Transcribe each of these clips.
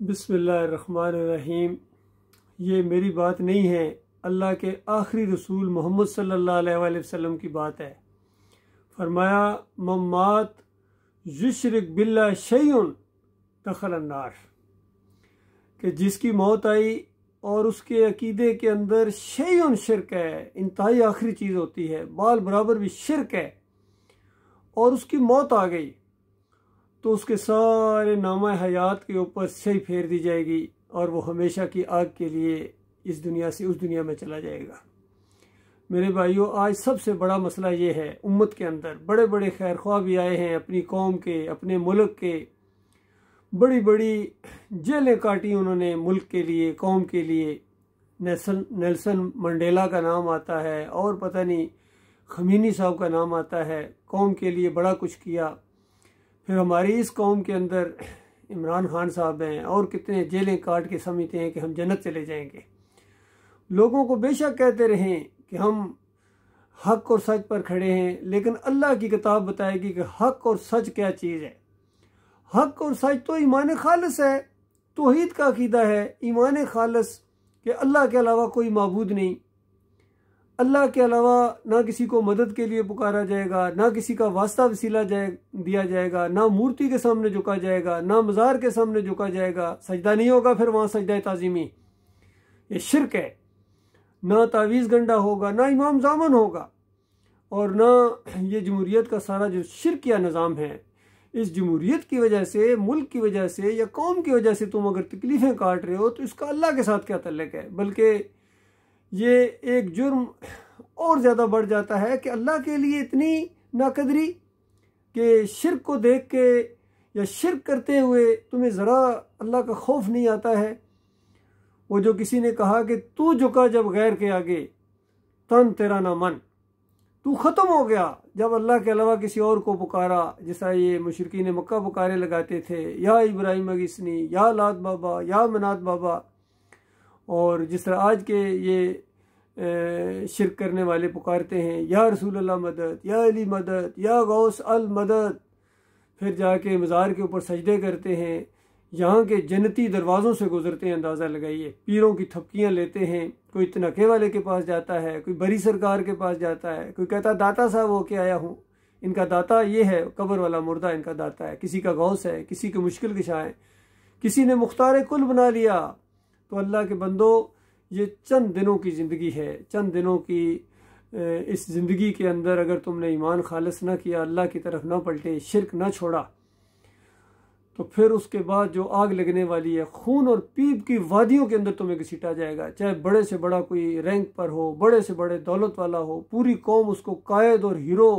बिस्मिल्लाहिर्रहमानिर्रहीम। ये मेरी बात नहीं है, अल्लाह के आखिरी रसूल मोहम्मद सल्लल्लाहु अलैहि वसल्लम की बात है। फरमाया मम्मात युशरिक बिल्लाह शैउन दखल अन्नार, कि जिसकी मौत आई और उसके अकीदे के अंदर शैउन शिरक है, इंतहाई आखिरी चीज़ होती है, बाल बराबर भी शिरक है, और उसकी मौत आ गई तो उसके सारे नामा हयात के ऊपर स्याही फेर दी जाएगी और वो हमेशा की आग के लिए इस दुनिया से उस दुनिया में चला जाएगा। मेरे भाइयों, आज सबसे बड़ा मसला ये है, उम्मत के अंदर बड़े बड़े खैर ख्वाह भी आए हैं, अपनी कौम के, अपने मुल्क के, बड़ी बड़ी जेलें काटी उन्होंने मुल्क के लिए, कौम के लिए। नेल्सन मंडेला का नाम आता है और पता नहीं खमीनी साहब का नाम आता है, कौम के लिए बड़ा कुछ किया। फिर हमारी इस कौम के अंदर इमरान खान साहब हैं और कितने जेलें काट के समझते हैं कि हम जन्नत चले जाएंगे। लोगों को बेशक कहते रहें कि हम हक और सच पर खड़े हैं, लेकिन अल्लाह की किताब बताएगी कि हक और सच क्या चीज़ है। हक और सच तो ईमान खालिस है, तौहीद का अकीदा है, ईमान खालिस कि अल्लाह के अलावा कोई माबूद नहीं, अल्लाह के अलावा ना किसी को मदद के लिए पुकारा जाएगा, ना किसी का वास्ता वसीला दिया जाएगा, ना मूर्ति के सामने झुका जाएगा, ना मज़ार के सामने झुका जाएगा, सजदा नहीं होगा फिर वहाँ सजदा ताज़ीमी, ये शिरक है। ना तावीज़ गंडा होगा, ना इमाम ज़ामन होगा, और ना ये जमहूरियत का सारा जो शिरकिया निज़ाम है, इस जमहूरियत की वजह से, मुल्क की वजह से या कौम की वजह से तुम अगर तकलीफ़ें काट रहे हो तो इसका अल्लाह के साथ क्या तल्लुक़ है। बल्कि ये एक जुर्म और ज़्यादा बढ़ जाता है कि अल्लाह के लिए इतनी नाकदरी कि शिर्क को देख के या शिर्क करते हुए तुम्हें ज़रा अल्लाह का खौफ नहीं आता है। वो जो किसी ने कहा कि तू झुका जब गैर के आगे तन तेरा ना मन, तू ख़त्म हो गया जब अल्लाह के अलावा किसी और को पुकारा। जैसा ये मुशरिकीन मक्का पुकारे लगाते थे, या इब्राहिम अगिसनी, या लात बाबा, या मनात बाबा, और जिस तरह आज के ये शिरक करने वाले पुकारते हैं या रसूल अल्लाह मदद, या अली मदद, या गौस अल मदद, फिर जाके मज़ार के ऊपर सजदे करते हैं, यहाँ के जन्नती दरवाज़ों से गुजरते हैं। अंदाज़ा लगाइए, पीरों की थपकियाँ लेते हैं, कोई तनखे वाले के पास जाता है, कोई बरी सरकार के पास जाता है, कोई कहता दाता साहब होके आया हूँ, इनका दाता ये है, कब्र वाला मुर्दा इनका दाता है, किसी का गौस है, किसी के मुश्किल कशा है, किसी ने मुख्तार कुल बना लिया। तो अल्लाह के बंदो, ये चंद दिनों की ज़िंदगी है, चंद दिनों की इस ज़िंदगी के अंदर अगर तुमने ईमान खालिस ना किया, अल्लाह की तरफ ना पलटे, शिरक ना छोड़ा, तो फिर उसके बाद जो आग लगने वाली है, खून और पीप की वादियों के अंदर तुम्हें घसीटा जाएगा। चाहे बड़े से बड़ा कोई रैंक पर हो, बड़े से बड़े दौलत वाला हो, पूरी कौम उसको कायद और हीरो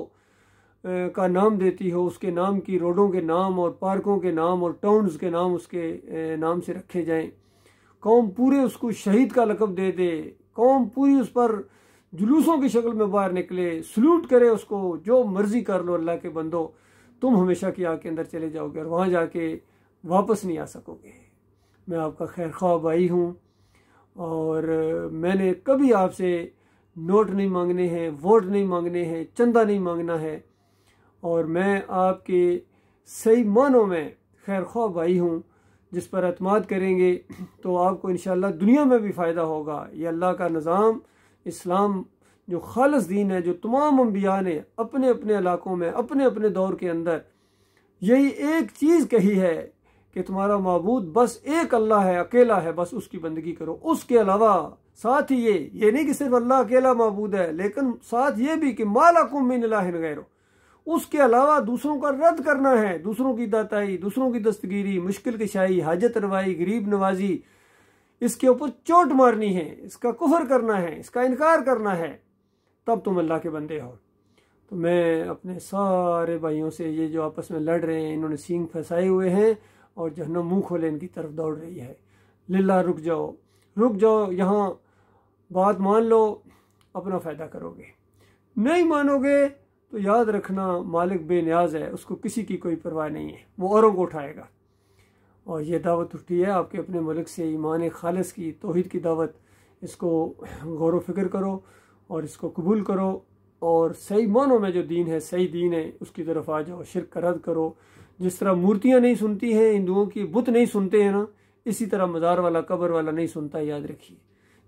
का नाम देती हो, उसके नाम की रोडों के नाम और पार्कों के नाम और टाउन्स के नाम उसके नाम से रखे जाएं, कौम पूरे उसको शहीद का लक़ब दे दे, कौम पूरी उस पर जुलूसों की शक्ल में बाहर निकले, सल्यूट करे उसको, जो मर्जी कर लो। अल्लाह के बंदो, तुम हमेशा की आग के अंदर चले जाओगे और वहाँ जाके वापस नहीं आ सकोगे। मैं आपका खैर ख्वाह भाई हूँ और मैंने कभी आपसे नोट नहीं मांगने हैं, वोट नहीं मांगने हैं, चंदा नहीं मांगना है, और मैं आपके सही मानों में खैर ख्वाह भाई हूँ। जिस पर एतमाद करेंगे तो आपको इंशाअल्लाह दुनिया में भी फ़ायदा होगा। ये अल्लाह का निज़ाम, इस्लाम जो खालिस दीन है, जो तमाम अंबिया ने अपने अपने इलाकों में, अपने अपने दौर के अंदर यही एक चीज़ कही है कि तुम्हारा माबूद बस एक अल्लाह है, अकेला है, बस उसकी बंदगी करो। उसके अलावा साथ ही ये नहीं कि सिर्फ अल्लाह अकेला माबूद है, लेकिन साथ ये भी कि मालकुम मिन इलाहिन गैरो, उसके अलावा दूसरों का रद्द करना है, दूसरों की दाताई, दूसरों की दस्तगीरी, मुश्किल कशाई, हाजत रवाई, गरीब नवाजी, इसके ऊपर चोट मारनी है, इसका कुफर करना है, इसका इनकार करना है, तब तुम अल्लाह के बंदे हो। तो मैं अपने सारे भाइयों से, ये जो आपस में लड़ रहे हैं, इन्होंने सींग फंसाए हुए हैं और जहन्नम मुंह खोले इनकी तरफ दौड़ रही है, लिल्लाह रुक जाओ, रुक जाओ, यहाँ बात मान लो, अपना फ़ायदा करोगे। नहीं मानोगे तो याद रखना, मालिक बेनियाज है, उसको किसी की कोई परवाह नहीं है, वो औरों को उठाएगा। और ये दावत उठी है आपके अपने मुल्क से, ईमान खालिस की, तौहीद की दावत, इसको गौर व फिक्र करो और इसको कबूल करो, और सही मानों में जो दीन है, सही दीन है, उसकी तरफ आ जाओ, शिर्क का रद्द करो। जिस तरह मूर्तियाँ नहीं सुनती हैं हिंदुओं की, बुत नहीं सुनते हैं ना, इसी तरह मज़ार वाला कब्र वाला नहीं सुनता, याद रखिए।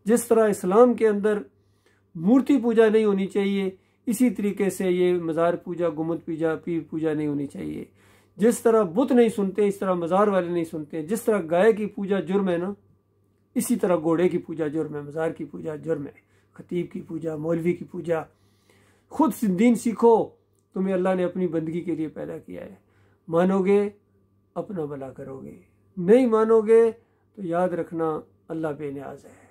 जिस तरह इस्लाम के अंदर मूर्ति पूजा नहीं होनी चाहिए, इसी तरीके से ये मज़ार पूजा, गुम्बद पूजा, पीर पूजा नहीं होनी चाहिए। जिस तरह बुत नहीं सुनते, इस तरह मज़ार वाले नहीं सुनते। जिस तरह गाय की पूजा जुर्म है ना, इसी तरह घोड़े की पूजा जुर्म है, मज़ार की पूजा जुर्म है, खतीब की पूजा, मौलवी की पूजा। खुद दीन सीखो, तुम्हें अल्लाह ने अपनी बंदगी के लिए पैदा किया है। मानोगे अपना भला करोगे, नहीं मानोगे तो याद रखना अल्लाह बेनियाज है।